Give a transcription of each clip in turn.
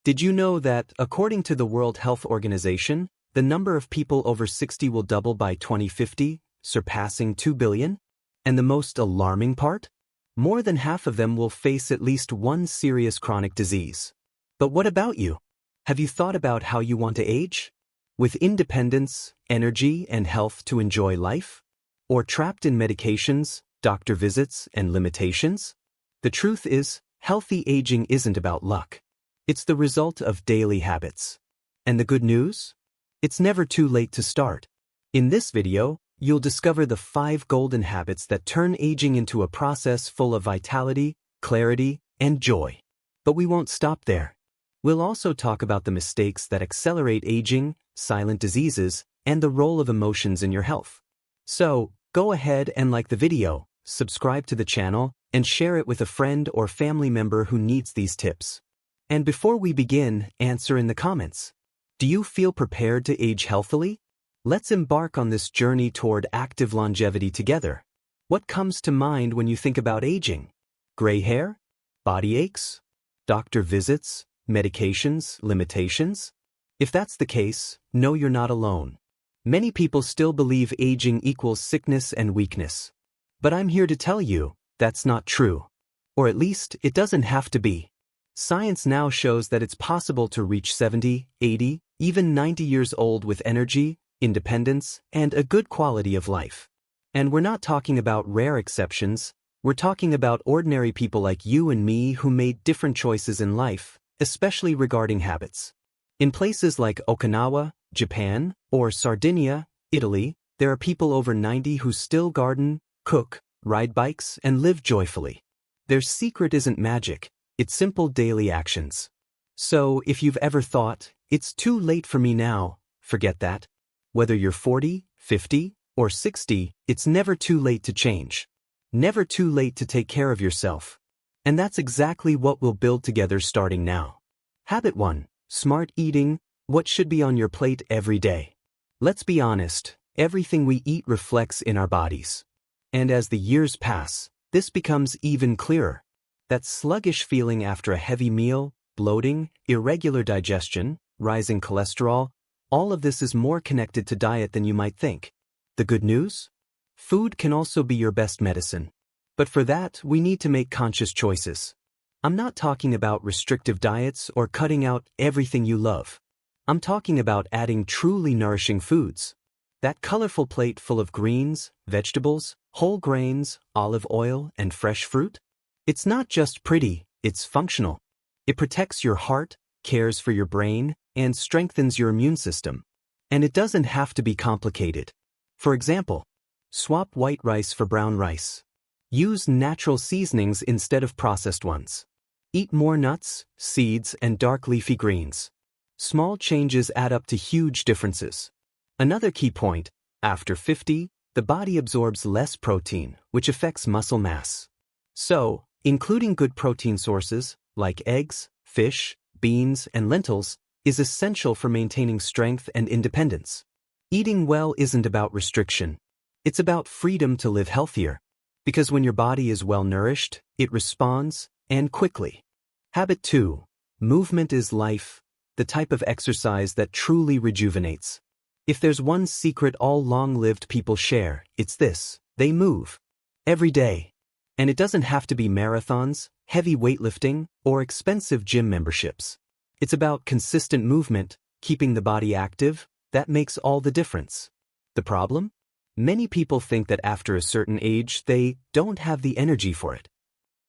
Did you know that, according to the World Health Organization, the number of people over 60 will double by 2050, surpassing 2 billion? And the most alarming part? More than half of them will face at least one serious chronic disease. But what about you? Have you thought about how you want to age? With independence, energy, and health to enjoy life? Or trapped in medications, doctor visits, and limitations? The truth is, healthy aging isn't about luck. It's the result of daily habits. And the good news? It's never too late to start. In this video, you'll discover the 5 golden habits that turn aging into a process full of vitality, clarity, and joy. But we won't stop there. We'll also talk about the mistakes that accelerate aging, silent diseases, and the role of emotions in your health. So, go ahead and like the video, subscribe to the channel, and share it with a friend or family member who needs these tips. And before we begin, answer in the comments. Do you feel prepared to age healthily? Let's embark on this journey toward active longevity together. What comes to mind when you think about aging? Gray hair? Body aches? Doctor visits? Medications? Limitations? If that's the case, know you're not alone. Many people still believe aging equals sickness and weakness. But I'm here to tell you, that's not true. Or at least, it doesn't have to be. Science now shows that it's possible to reach 70, 80, even 90 years old with energy, independence, and a good quality of life. And we're not talking about rare exceptions, we're talking about ordinary people like you and me who made different choices in life, especially regarding habits. In places like Okinawa, Japan, or Sardinia, Italy, there are people over 90 who still garden, cook, ride bikes, and live joyfully. Their secret isn't magic. It's simple daily actions. So, if you've ever thought, it's too late for me now, forget that. Whether you're 40, 50, or 60, it's never too late to change. Never too late to take care of yourself. And that's exactly what we'll build together starting now. Habit 1. Smart eating. What should be on your plate every day? Let's be honest, everything we eat reflects in our bodies. And as the years pass, this becomes even clearer. That sluggish feeling after a heavy meal, bloating, irregular digestion, rising cholesterol, all of this is more connected to diet than you might think. The good news? Food can also be your best medicine. But for that, we need to make conscious choices. I'm not talking about restrictive diets or cutting out everything you love. I'm talking about adding truly nourishing foods. That colorful plate full of greens, vegetables, whole grains, olive oil, and fresh fruit? It's not just pretty, it's functional. It protects your heart, cares for your brain, and strengthens your immune system. And it doesn't have to be complicated. For example, swap white rice for brown rice. Use natural seasonings instead of processed ones. Eat more nuts, seeds, and dark leafy greens. Small changes add up to huge differences. Another key point, after 50, the body absorbs less protein, which affects muscle mass. So, including good protein sources, like eggs, fish, beans, and lentils, is essential for maintaining strength and independence. Eating well isn't about restriction. It's about freedom to live healthier. Because when your body is well nourished, it responds, and quickly. Habit 2. Movement is life, the type of exercise that truly rejuvenates. If there's one secret all long-lived people share, it's this: they move. Every day. And it doesn't have to be marathons, heavy weightlifting, or expensive gym memberships. It's about consistent movement, keeping the body active, that makes all the difference. The problem? Many people think that after a certain age, they don't have the energy for it.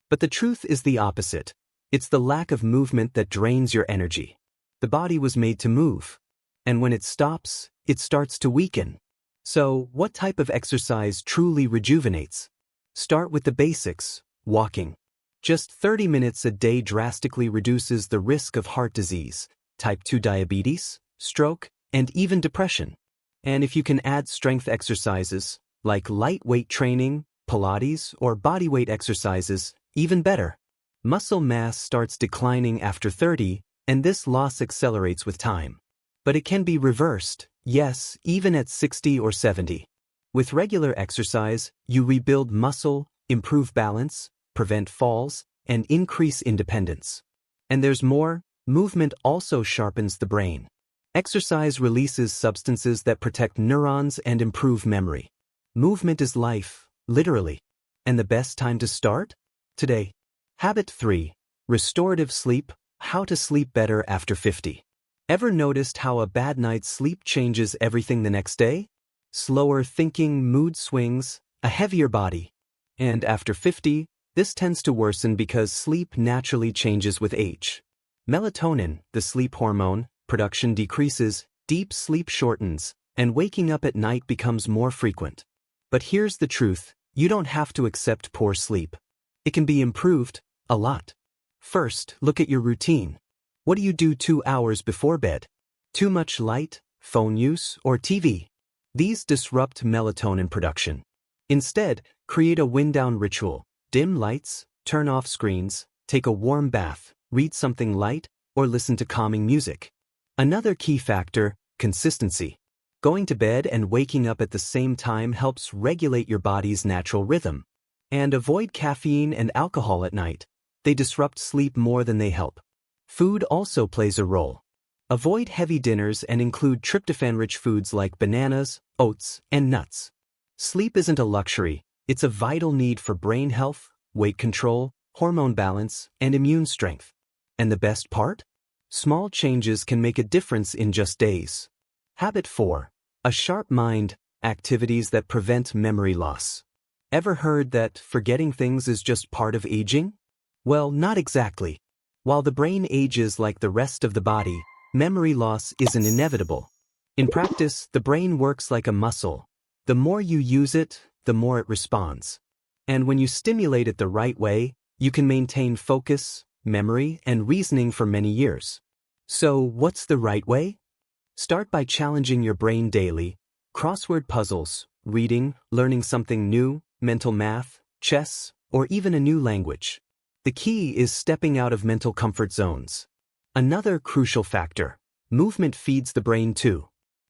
But the truth is the opposite. It's the lack of movement that drains your energy. The body was made to move. And when it stops, it starts to weaken. So, what type of exercise truly rejuvenates? Start with the basics, walking. Just 30 minutes a day drastically reduces the risk of heart disease, type 2 diabetes, stroke, and even depression. And if you can add strength exercises, like lightweight training, Pilates, or bodyweight exercises, even better. Muscle mass starts declining after 30, and this loss accelerates with time. But it can be reversed, yes, even at 60 or 70. With regular exercise, you rebuild muscle, improve balance, prevent falls, and increase independence. And there's more. Movement also sharpens the brain. Exercise releases substances that protect neurons and improve memory. Movement is life, literally. And the best time to start? Today. Habit 3. Restorative sleep, how to sleep better after 50. Ever noticed how a bad night's sleep changes everything the next day? Slower thinking, mood swings, a heavier body. And after 50, this tends to worsen because sleep naturally changes with age. Melatonin, the sleep hormone, production decreases, deep sleep shortens, and waking up at night becomes more frequent. But here's the truth, you don't have to accept poor sleep. It can be improved, a lot. First, look at your routine. What do you do 2 hours before bed? Too much light, phone use, or TV? These disrupt melatonin production. Instead, create a wind-down ritual. Dim lights, turn off screens, take a warm bath, read something light, or listen to calming music. Another key factor, consistency. Going to bed and waking up at the same time helps regulate your body's natural rhythm. And avoid caffeine and alcohol at night. They disrupt sleep more than they help. Food also plays a role. Avoid heavy dinners and include tryptophan-rich foods like bananas, oats, and nuts. Sleep isn't a luxury, it's a vital need for brain health, weight control, hormone balance, and immune strength. And the best part? Small changes can make a difference in just days. Habit 4. A sharp mind, activities that prevent memory loss. Ever heard that forgetting things is just part of aging? Well, not exactly. While the brain ages like the rest of the body, memory loss isn't inevitable. In practice, the brain works like a muscle. The more you use it, the more it responds. And when you stimulate it the right way, you can maintain focus, memory, and reasoning for many years. So, what's the right way? Start by challenging your brain daily. Crossword puzzles, reading, learning something new, mental math, chess, or even a new language. The key is stepping out of mental comfort zones. Another crucial factor, movement feeds the brain too.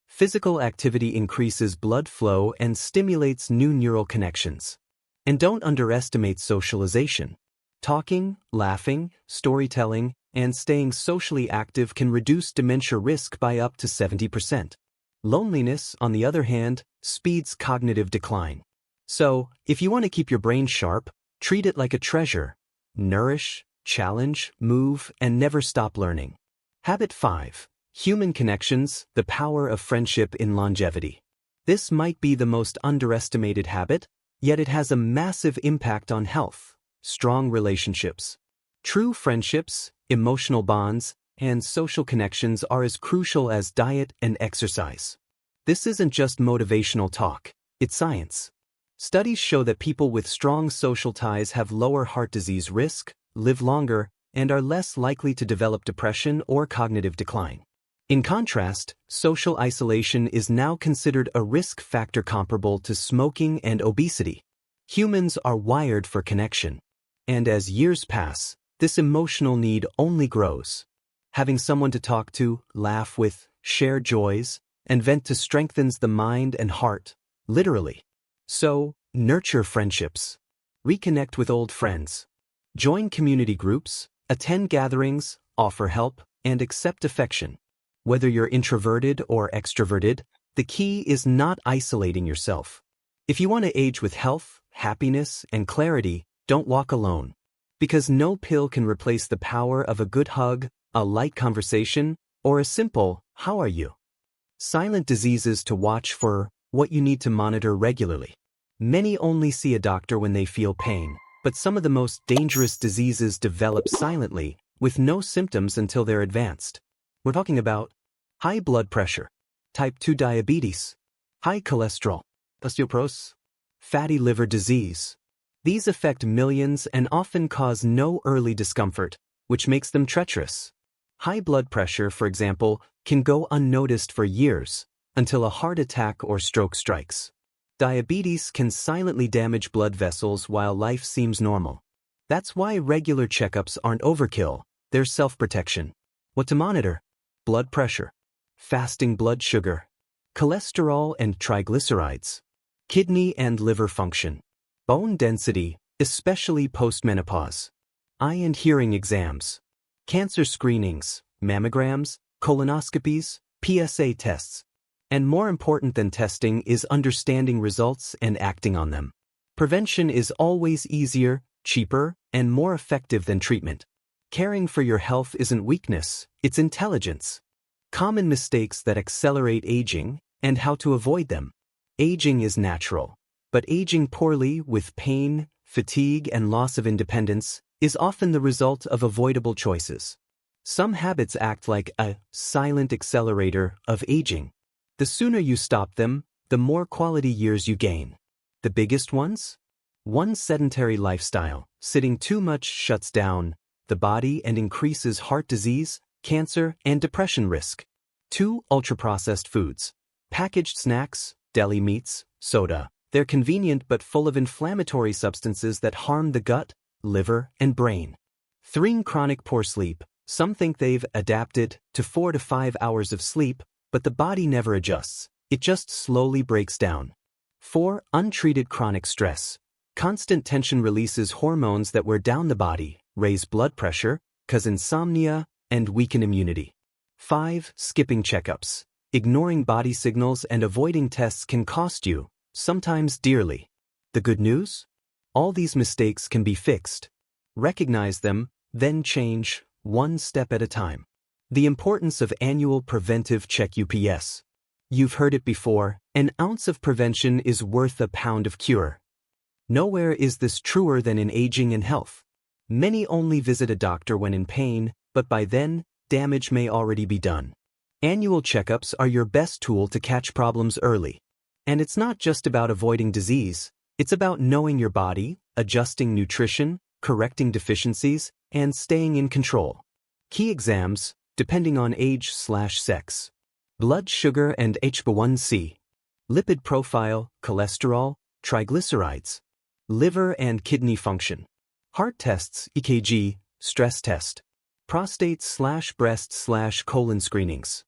Physical activity increases blood flow and stimulates new neural connections. And don't underestimate socialization. Talking, laughing, storytelling, and staying socially active can reduce dementia risk by up to 70%. Loneliness, on the other hand, speeds cognitive decline. So, if you want to keep your brain sharp, treat it like a treasure. Nourish, challenge, move, and never stop learning. Habit 5. Human connections, the power of friendship in longevity. This might be the most underestimated habit, yet it has a massive impact on health. Strong relationships. True friendships, emotional bonds, and social connections are as crucial as diet and exercise. This isn't just motivational talk, it's science. Studies show that people with strong social ties have lower heart disease risk, live longer, and are less likely to develop depression or cognitive decline. In contrast, social isolation is now considered a risk factor comparable to smoking and obesity. Humans are wired for connection. And as years pass, this emotional need only grows. Having someone to talk to, laugh with, share joys, and vent to strengthens the mind and heart, literally. So, nurture friendships. Reconnect with old friends. Join community groups, attend gatherings, offer help, and accept affection. Whether you're introverted or extroverted, the key is not isolating yourself. If you want to age with health, happiness, and clarity, don't walk alone. Because no pill can replace the power of a good hug, a light conversation, or a simple, "How are you?" Silent diseases to watch for, what you need to monitor regularly. Many only see a doctor when they feel pain, but some of the most dangerous diseases develop silently, with no symptoms until they're advanced. We're talking about high blood pressure, type 2 diabetes, high cholesterol, osteoporosis, fatty liver disease. These affect millions and often cause no early discomfort, which makes them treacherous. High blood pressure, for example, can go unnoticed for years, until a heart attack or stroke strikes. Diabetes can silently damage blood vessels while life seems normal. That's why regular checkups aren't overkill, they're self-protection. What to monitor? Blood pressure, fasting blood sugar, cholesterol and triglycerides, kidney and liver function, bone density, especially postmenopause, eye and hearing exams, cancer screenings, mammograms, colonoscopies, PSA tests. And more important than testing is understanding results and acting on them. Prevention is always easier, cheaper, and more effective than treatment. Caring for your health isn't weakness, it's intelligence. Common mistakes that accelerate aging, and how to avoid them. Aging is natural, but aging poorly with pain, fatigue, and loss of independence is often the result of avoidable choices. Some habits act like a silent accelerator of aging. The sooner you stop them, the more quality years you gain. The biggest ones? 1. Sedentary lifestyle. Sitting too much shuts down the body and increases heart disease, cancer, and depression risk. 2. Ultra-processed foods. Packaged snacks, deli meats, soda. They're convenient but full of inflammatory substances that harm the gut, liver, and brain. 3. Chronic poor sleep. Some think they've adapted to 4 to 5 hours of sleep, but the body never adjusts. It just slowly breaks down. 4. Untreated chronic stress. Constant tension releases hormones that wear down the body, raise blood pressure, cause insomnia, and weaken immunity. 5. Skipping checkups. Ignoring body signals and avoiding tests can cost you, sometimes dearly. The good news? All these mistakes can be fixed. Recognize them, then change, one step at a time. The importance of annual preventive check UPS. You've heard it before, an ounce of prevention is worth a pound of cure. Nowhere is this truer than in aging and health. Many only visit a doctor when in pain, but by then, damage may already be done. Annual checkups are your best tool to catch problems early. And it's not just about avoiding disease, it's about knowing your body, adjusting nutrition, correcting deficiencies, and staying in control. Key exams, depending on age/sex. Blood sugar and HbA1c. Lipid profile, cholesterol, triglycerides. Liver and kidney function. Heart tests, EKG, stress test. Prostate/breast/colon screenings.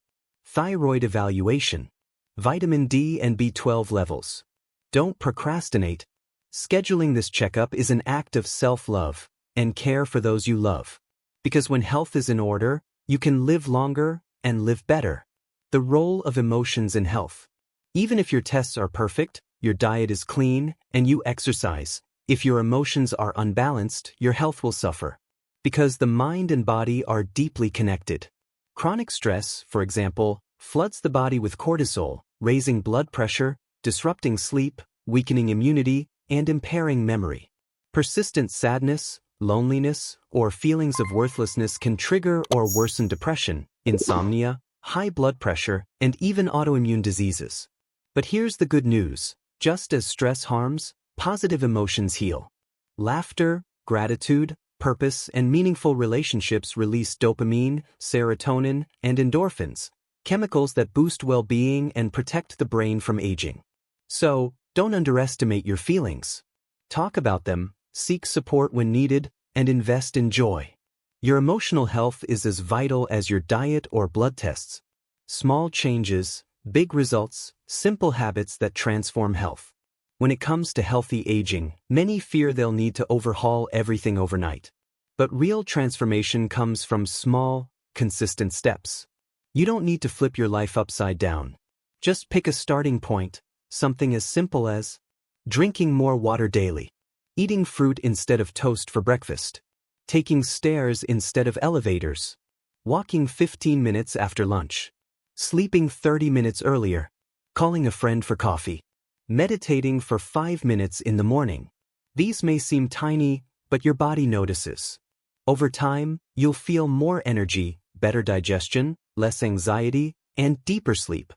Thyroid evaluation. Vitamin D and B12 levels. Don't procrastinate. Scheduling this checkup is an act of self-love and care for those you love. Because when health is in order, you can live longer and live better. The role of emotions in health. Even if your tests are perfect, your diet is clean, and you exercise, if your emotions are unbalanced, your health will suffer. Because the mind and body are deeply connected. Chronic stress, for example, floods the body with cortisol, raising blood pressure, disrupting sleep, weakening immunity, and impairing memory. Persistent sadness, loneliness, or feelings of worthlessness can trigger or worsen depression, insomnia, high blood pressure, and even autoimmune diseases. But here's the good news. Just as stress harms, positive emotions heal. Laughter, gratitude, purpose, and meaningful relationships release dopamine, serotonin, and endorphins, chemicals that boost well-being and protect the brain from aging. So, don't underestimate your feelings. Talk about them, seek support when needed, and invest in joy. Your emotional health is as vital as your diet or blood tests. Small changes, big results, simple habits that transform health. When it comes to healthy aging, many fear they'll need to overhaul everything overnight. But real transformation comes from small, consistent steps. You don't need to flip your life upside down. Just pick a starting point, something as simple as drinking more water daily, eating fruit instead of toast for breakfast, taking stairs instead of elevators, walking 15 minutes after lunch, sleeping 30 minutes earlier, calling a friend for coffee, meditating for 5 minutes in the morning. These may seem tiny, but your body notices. Over time, you'll feel more energy, better digestion, less anxiety, and deeper sleep.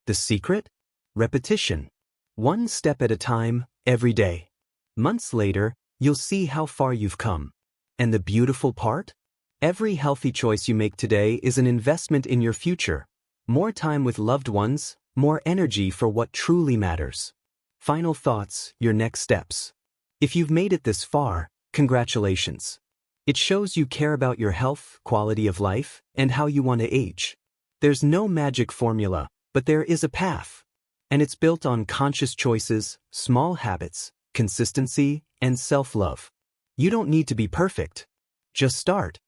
The secret? Repetition. One step at a time, every day. Months later, you'll see how far you've come. And the beautiful part? Every healthy choice you make today is an investment in your future. More time with loved ones, more energy for what truly matters. Final thoughts, your next steps. If you've made it this far, congratulations. It shows you care about your health, quality of life, and how you want to age. There's no magic formula, but there is a path. And it's built on conscious choices, small habits, consistency, and self-love. You don't need to be perfect. Just start.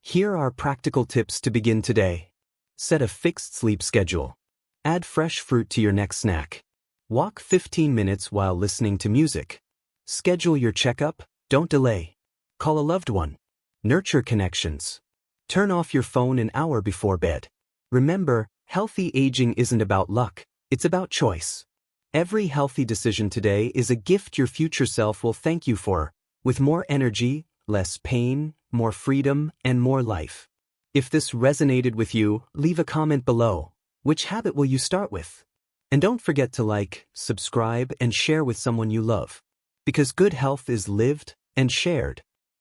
Here are practical tips to begin today. Set a fixed sleep schedule. Add fresh fruit to your next snack. Walk 15 minutes while listening to music. Schedule your checkup, don't delay. Call a loved one. Nurture connections. Turn off your phone an hour before bed. Remember, healthy aging isn't about luck, it's about choice. Every healthy decision today is a gift your future self will thank you for, with more energy, less pain, more freedom, and more life. If this resonated with you, leave a comment below. Which habit will you start with? And don't forget to like, subscribe, and share with someone you love. Because good health is lived and shared.